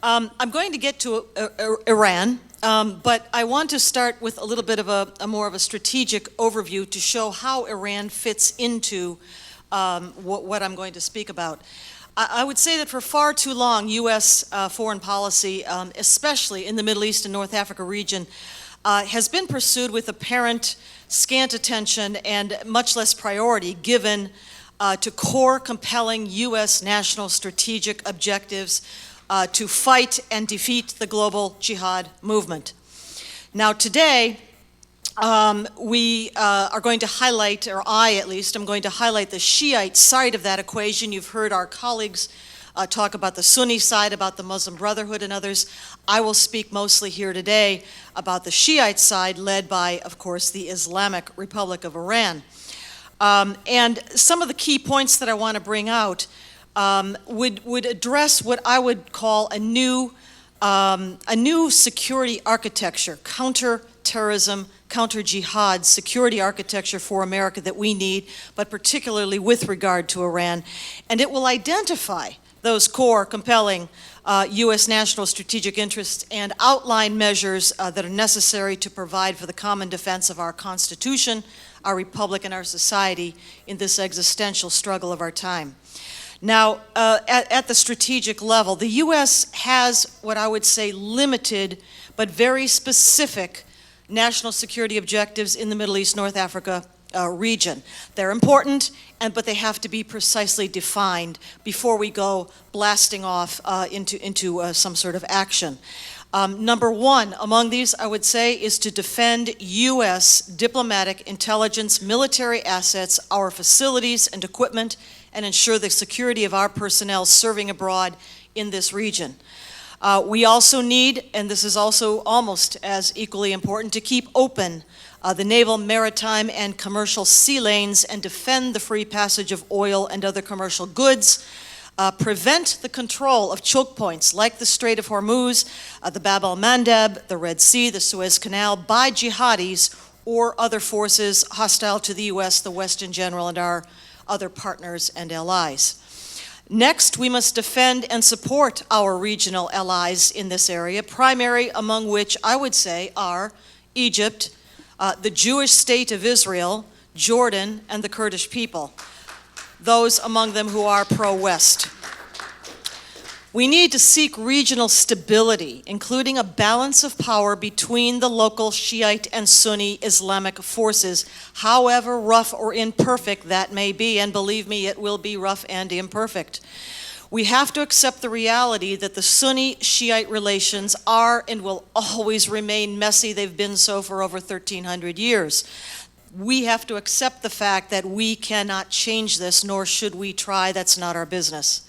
I'm going to get to Iran, but I want to start with a little bit of a more of a strategic overview to show how Iran fits into what I'm going to speak about. I would say that for far too long, U.S. Foreign policy, especially in the Middle East and North Africa region, has been pursued with apparent scant attention and much less priority given to core, compelling U.S. national strategic objectives to fight and defeat the global jihad movement. Now today, we are going to highlight, or I at least, am going to highlight the Shiite side of that equation. You've heard our colleagues talk about the Sunni side, about the Muslim Brotherhood and others. I will speak mostly here today about the Shiite side, led by, of course, the Islamic Republic of Iran. And some of the key points that I want to bring out would address what I would call a new security architecture, counter-terrorism, counter-jihad security architecture for America that we need, but particularly with regard to Iran. And it will identify those core, compelling U.S. national strategic interests and outline measures that are necessary to provide for the common defense of our Constitution, our republic, and our society in this existential struggle of our time. Now, at the strategic level, the U.S. has what I would say limited but very specific national security objectives in the Middle East, North Africa region. They're important, but they have to be precisely defined before we go blasting off into some sort of action. Number one among these, I would say, is to defend U.S. diplomatic, intelligence, military assets, our facilities and equipment, and ensure the security of our personnel serving abroad in this region. We also need, and this is also almost as equally important, to keep open the naval, maritime, and commercial sea lanes and defend the free passage of oil and other commercial goods, prevent the control of choke points like the Strait of Hormuz, the Bab el-Mandeb, the Red Sea, the Suez Canal by jihadis or other forces hostile to the U.S., the West in general, and our other partners and allies. Next, we must defend and support our regional allies in this area, primary among which I would say are Egypt, the Jewish state of Israel, Jordan, and the Kurdish people, those among them who are pro-West. We need to seek regional stability, including a balance of power between the local Shiite and Sunni Islamic forces, however rough or imperfect that may be, and believe me, it will be rough and imperfect. We have to accept the reality that the Sunni-Shiite relations are and will always remain messy. They've been so for over 1,300 years. We have to accept the fact that we cannot change this, nor should we try. That's not our business.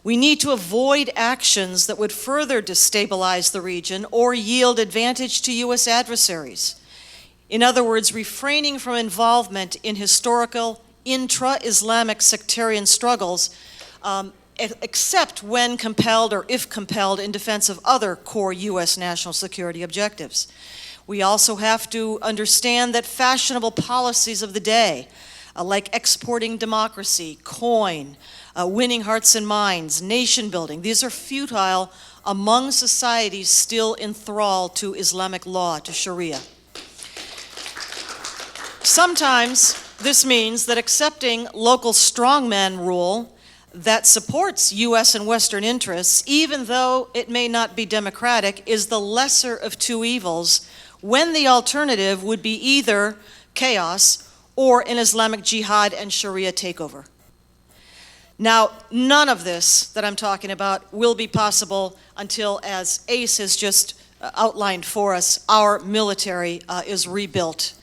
We need to avoid actions that would further destabilize the region or yield advantage to U.S. adversaries. In other words, refraining from involvement in historical intra-Islamic sectarian struggles, except when compelled or if compelled in defense of other core U.S. national security objectives. We also have to understand that fashionable policies of the day, like exporting democracy, coin, winning hearts and minds, nation building, these are futile among societies still enthralled to Islamic law, to Sharia. Sometimes this means that accepting local strongman rule that supports U.S. and Western interests, even though it may not be democratic, is the lesser of two evils, when the alternative would be either chaos or an Islamic jihad and Sharia takeover. Now, none of this that I'm talking about will be possible until, as Ace has just outlined for us, our military is rebuilt.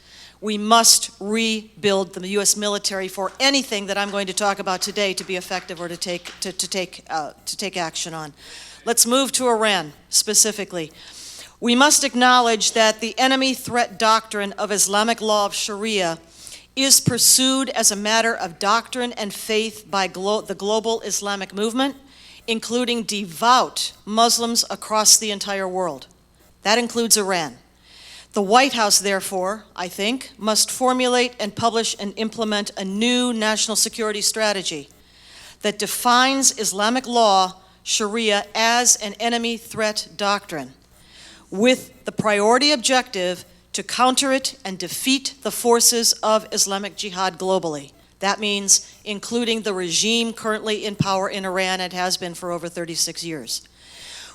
We must rebuild the U.S. military for anything that I'm going to talk about today to be effective or to take action on. Let's move to Iran specifically. We must acknowledge that the enemy threat doctrine of Islamic law of Sharia is pursued as a matter of doctrine and faith by the global Islamic movement, including devout Muslims across the entire world. That includes Iran. The White House, therefore, I think, must formulate and publish and implement a new national security strategy that defines Islamic law, Sharia as an enemy threat doctrine, with the priority objective to counter it and defeat the forces of Islamic Jihad globally. That means including the regime currently in power in Iran and has been for over 36 years.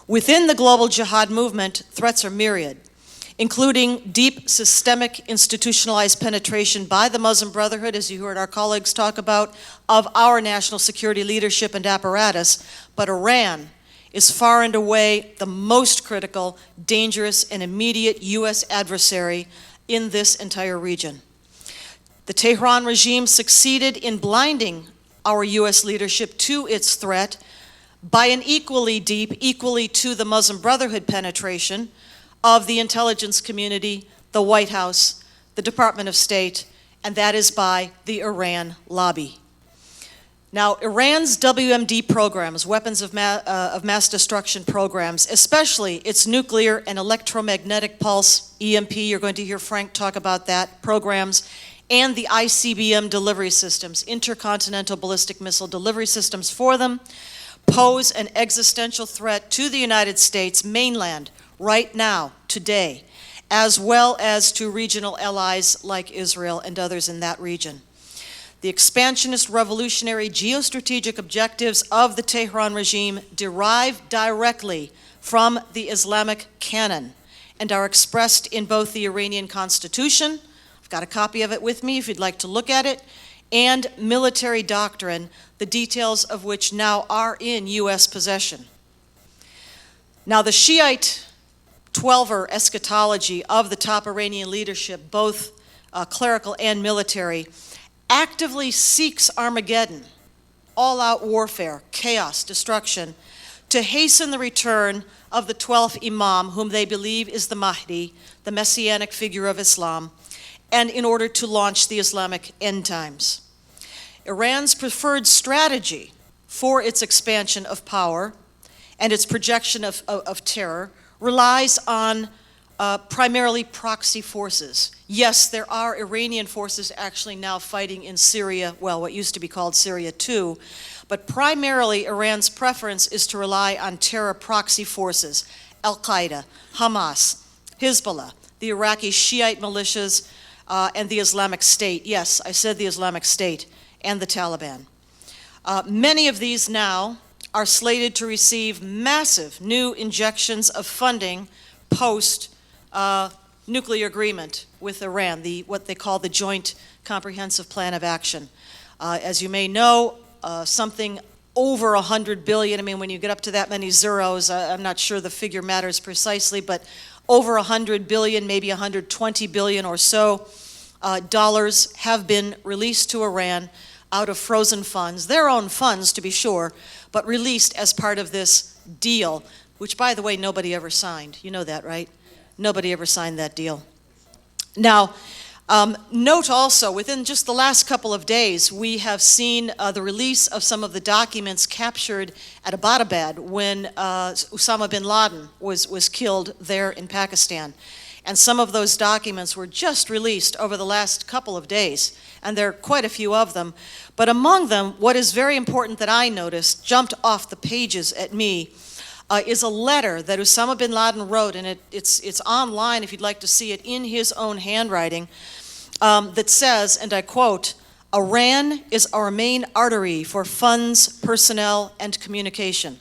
Within the global jihad movement, threats are myriad, including deep systemic institutionalized penetration by the Muslim Brotherhood, as you heard our colleagues talk about, of our national security leadership and apparatus. But Iran is far and away the most critical, dangerous, and immediate U.S. adversary in this entire region. The Tehran regime succeeded in blinding our U.S. leadership to its threat by an equally deep, equally to the Muslim Brotherhood penetration of the intelligence community, the White House, the Department of State, and that is by the Iran lobby. Now, Iran's WMD programs, weapons of mass destruction programs, especially its nuclear and electromagnetic pulse, EMP, you're going to hear Frank talk about that, programs, and the ICBM delivery systems, intercontinental ballistic missile delivery systems for them, pose an existential threat to the United States mainland right now, today, as well as to regional allies like Israel and others in that region. The expansionist revolutionary geostrategic objectives of the Tehran regime derive directly from the Islamic canon and are expressed in both the Iranian Constitution, I've got a copy of it with me if you'd like to look at it, and military doctrine, the details of which now are in U.S. possession. Now, the Shiite 12er eschatology of the top Iranian leadership, both clerical and military, actively seeks Armageddon, all-out warfare, chaos, destruction, to hasten the return of the 12th Imam, whom they believe is the Mahdi, the messianic figure of Islam, and in order to launch the Islamic end times. Iran's preferred strategy for its expansion of power and its projection of terror relies on primarily proxy forces. Yes, there are Iranian forces actually now fighting in Syria, well, what used to be called Syria too, but primarily Iran's preference is to rely on terror proxy forces, Al-Qaeda, Hamas, Hezbollah, the Iraqi Shiite militias, and the Islamic State. Yes, I said the Islamic State, and the Taliban. Many of these now are slated to receive massive new injections of funding post-nuclear agreement with Iran, what they call the Joint Comprehensive Plan of Action. As you may know, something over 100 billion, I mean, when you get up to that many zeros, I'm not sure the figure matters precisely, but over 100 billion, maybe 120 billion or so dollars have been released to Iran out of frozen funds, their own funds to be sure, but released as part of this deal, which, by the way, nobody ever signed. You know that, right? Nobody ever signed that deal. Now, note also, within just the last couple of days, we have seen the release of some of the documents captured at Abbottabad when Osama bin Laden was killed there in Pakistan. And some of those documents were just released over the last couple of days, and there are quite a few of them. But among them, what is very important that I noticed, jumped off the pages at me, is a letter that Osama bin Laden wrote, and it's online if you'd like to see it, in his own handwriting, that says, and I quote, "Iran is our main artery for funds, personnel, and communication."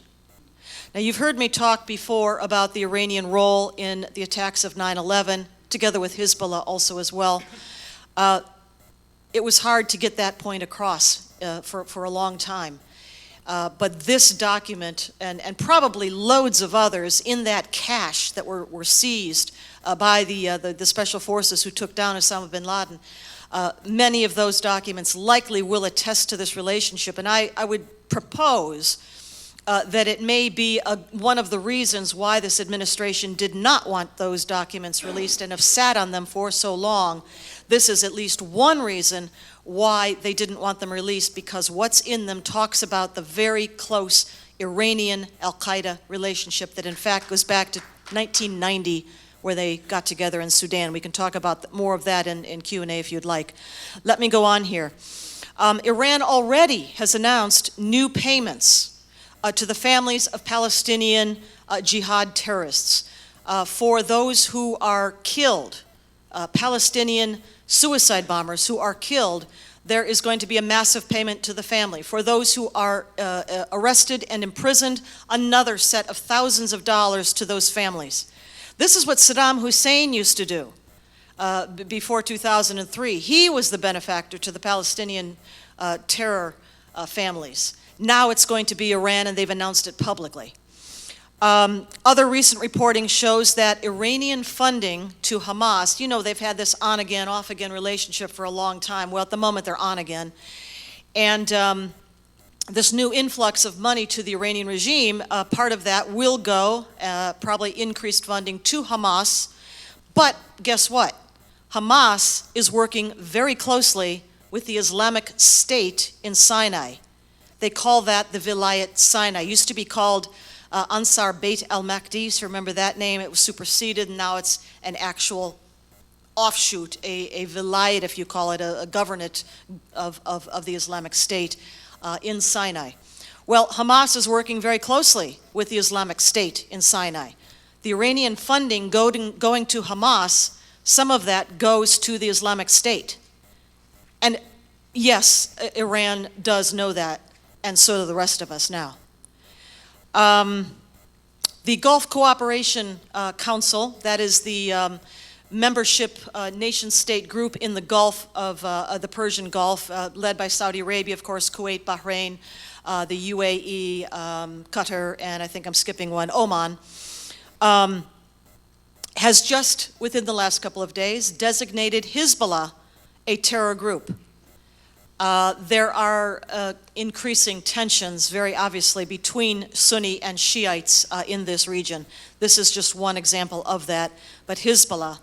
Now, you've heard me talk before about the Iranian role in the attacks of 9/11, together with Hezbollah also as well. It was hard to get that point across for a long time. But this document, and probably loads of others in that cache that were seized by the special forces who took down Osama bin Laden, many of those documents likely will attest to this relationship. And I would propose that it may be one of the reasons why this administration did not want those documents released and have sat on them for so long. This is at least one reason why they didn't want them released, because what's in them talks about the very close Iranian-Al-Qaeda relationship that in fact goes back to 1990, where they got together in Sudan. We can talk about more of that in Q&A if you'd like. Let me go on here. Iran already has announced new payments to the families of Palestinian jihad terrorists, for those who are killed, Palestinian suicide bombers who are killed, there is going to be a massive payment to the family. For those who are arrested and imprisoned, another set of thousands of dollars to those families. This is what Saddam Hussein used to do before 2003. He was the benefactor to the Palestinian terror families. Now it's going to be Iran, and they've announced it publicly. Other recent reporting shows that Iranian funding to Hamas, you know, they've had this on-again, off-again relationship for a long time. Well, at the moment, they're on again. And this new influx of money to the Iranian regime, part of that will go, probably increased funding to Hamas. But guess what? Hamas is working very closely with the Islamic State in Sinai. They call that the Vilayet Sinai. It used to be called Ansar Beit al-Maqdis. Remember that name? It was superseded, and now it's an actual offshoot, a vilayet, if you call it, a governorate of the Islamic State in Sinai. Well, Hamas is working very closely with the Islamic State in Sinai. The Iranian funding going to Hamas, some of that goes to the Islamic State. And yes, Iran does know that, and so do the rest of us now. The Gulf Cooperation Council, that is the membership nation-state group in the Gulf of the Persian Gulf, led by Saudi Arabia, of course, Kuwait, Bahrain, the UAE, Qatar, and I think I'm skipping one, Oman, has just, within the last couple of days, designated Hezbollah a terror group. There are increasing tensions, very obviously, between Sunni and Shiites in this region. This is just one example of that. But Hezbollah,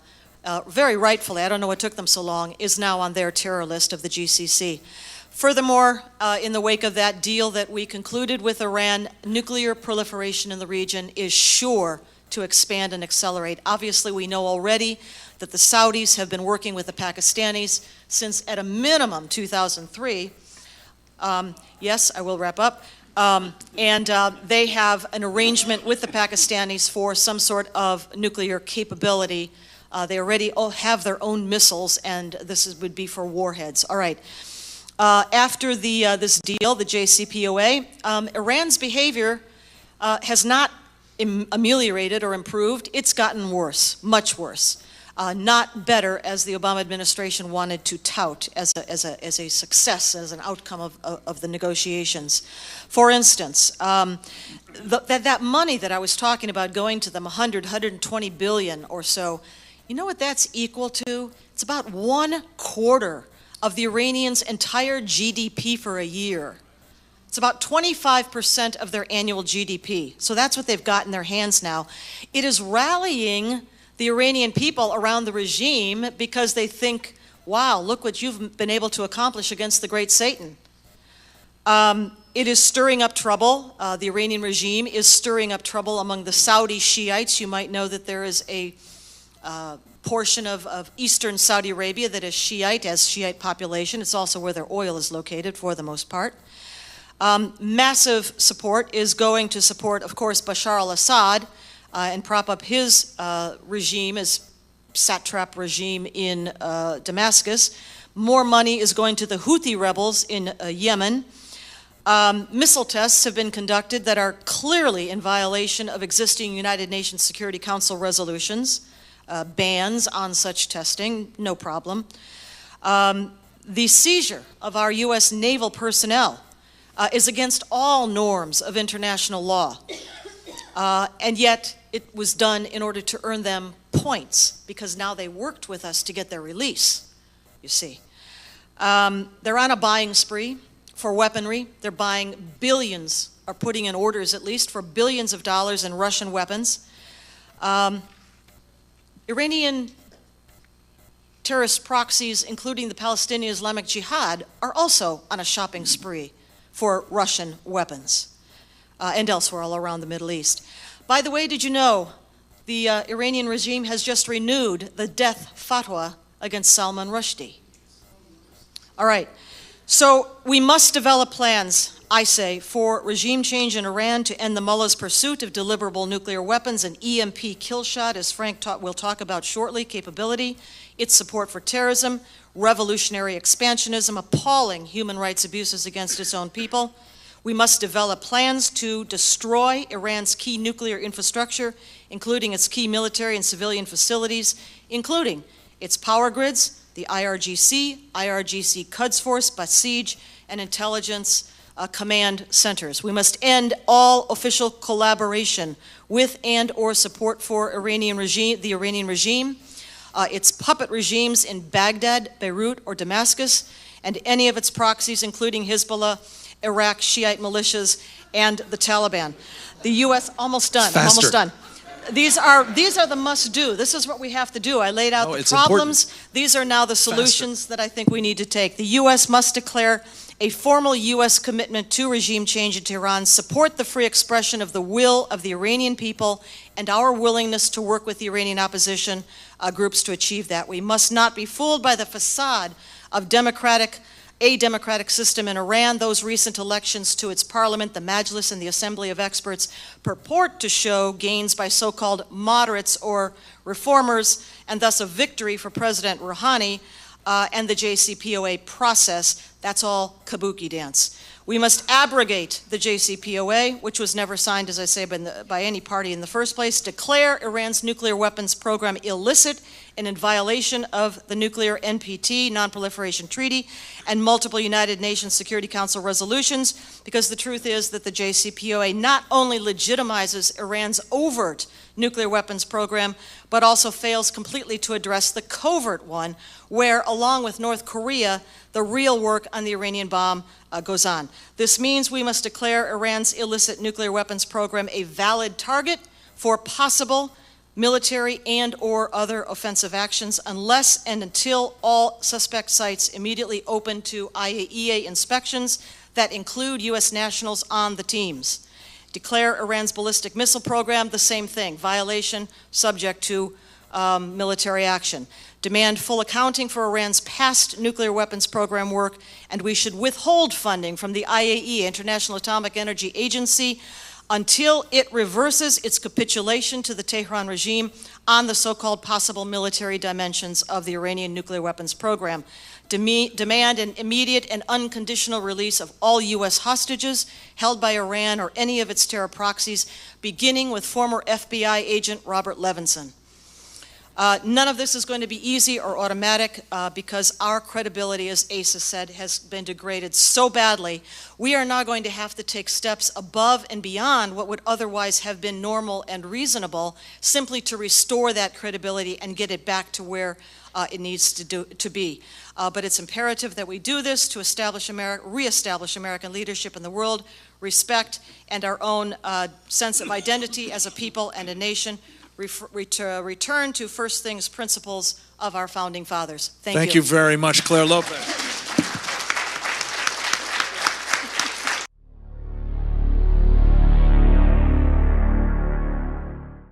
very rightfully, I don't know what took them so long, is now on their terror list of the GCC. Furthermore, in the wake of that deal that we concluded with Iran, nuclear proliferation in the region is sure to expand and accelerate. Obviously, we know already that the Saudis have been working with the Pakistanis since, at a minimum, 2003. Yes, I will wrap up. And they have an arrangement with the Pakistanis for some sort of nuclear capability. They already have their own missiles, and this would be for warheads. All right. After this deal, the JCPOA, Iran's behavior has not ameliorated or improved. It's gotten worse, much worse. Not better, as the Obama administration wanted to tout as a success, as an outcome of the negotiations. For instance, that money that I was talking about going to them, 120 billion or so, you know what that's equal to? It's about 1/4 of the Iranians' entire GDP for a year. It's about 25% of their annual GDP. So that's what they've got in their hands now. It is rallying the Iranian people around the regime because they think, wow, look what you've been able to accomplish against the great Satan. It is stirring up trouble. The Iranian regime is stirring up trouble among the Saudi Shiites. You might know that there is a portion of eastern Saudi Arabia that is Shiite, as Shiite population. It's also where their oil is located for the most part. Massive support is going to support, of course, Bashar al-Assad and prop up his regime, his satrap regime in Damascus. More money is going to the Houthi rebels in Yemen. Missile tests have been conducted that are clearly in violation of existing United Nations Security Council resolutions. Bans on such testing, no problem. The seizure of our U.S. naval personnel is against all norms of international law. And yet it was done in order to earn them points, because now they worked with us to get their release, you see. They're on a buying spree for weaponry. They're buying billions, or putting in orders at least, for billions of dollars in Russian weapons. Iranian terrorist proxies, including the Palestinian Islamic Jihad, are also on a shopping spree for Russian weapons and elsewhere all around the Middle East. By the way, did you know the Iranian regime has just renewed the death fatwa against Salman Rushdie? All right, so we must develop plans I say, for regime change in Iran to end the mullah's pursuit of deliverable nuclear weapons and EMP kill shot, as Frank will talk about shortly, capability, its support for terrorism, revolutionary expansionism, appalling human rights abuses against its own people. We must develop plans to destroy Iran's key nuclear infrastructure, including its key military and civilian facilities, including its power grids, the IRGC Quds Force, Basij, and intelligence command centers. We must end all official collaboration with and or support for the Iranian regime, its puppet regimes in Baghdad, Beirut, or Damascus, and any of its proxies, including Hezbollah, Iraq, Shiite militias, and the Taliban. The U.S. almost done. I'm almost done. These are the must-do. This is what we have to do. I laid out the problems. Important. These are now the solutions that I think we need to take. The U.S. must declare a formal U.S. commitment to regime change in Tehran, support the free expression of the will of the Iranian people, and our willingness to work with the Iranian opposition groups to achieve that. We must not be fooled by the facade of a democratic system in Iran. Those recent elections to its parliament, the Majlis and the Assembly of Experts, purport to show gains by so-called moderates or reformers, and thus a victory for President Rouhani and the JCPOA process. That's all kabuki dance. We must abrogate the JCPOA, which was never signed, as I say, by any party in the first place, declare Iran's nuclear weapons program illicit and in violation of the nuclear NPT, Non-Proliferation Treaty, and multiple United Nations Security Council resolutions, because the truth is that the JCPOA not only legitimizes Iran's overt nuclear weapons program, but also fails completely to address the covert one, where, along with North Korea, the real work on the Iranian bomb goes on. This means we must declare Iran's illicit nuclear weapons program a valid target for possible military and or other offensive actions unless and until all suspect sites immediately open to IAEA inspections that include U.S. nationals on the teams. Declare Iran's ballistic missile program the same thing, violation subject to military action. Demand full accounting for Iran's past nuclear weapons program work, and we should withhold funding from the IAEA, International Atomic Energy Agency, until it reverses its capitulation to the Tehran regime on the so-called possible military dimensions of the Iranian nuclear weapons program. Demand an immediate and unconditional release of all U.S. hostages held by Iran or any of its terror proxies, beginning with former FBI agent Robert Levinson. None of this is going to be easy or automatic because our credibility, as Asa said, has been degraded so badly. We are now going to have to take steps above and beyond what would otherwise have been normal and reasonable, simply to restore that credibility and get it back to where it needs to be. But it's imperative that we do this to reestablish American leadership in the world, respect, and our own sense of identity as a people and a nation. Return to first things principles of our founding fathers. Thank you. Thank you very much, Clare Lopez.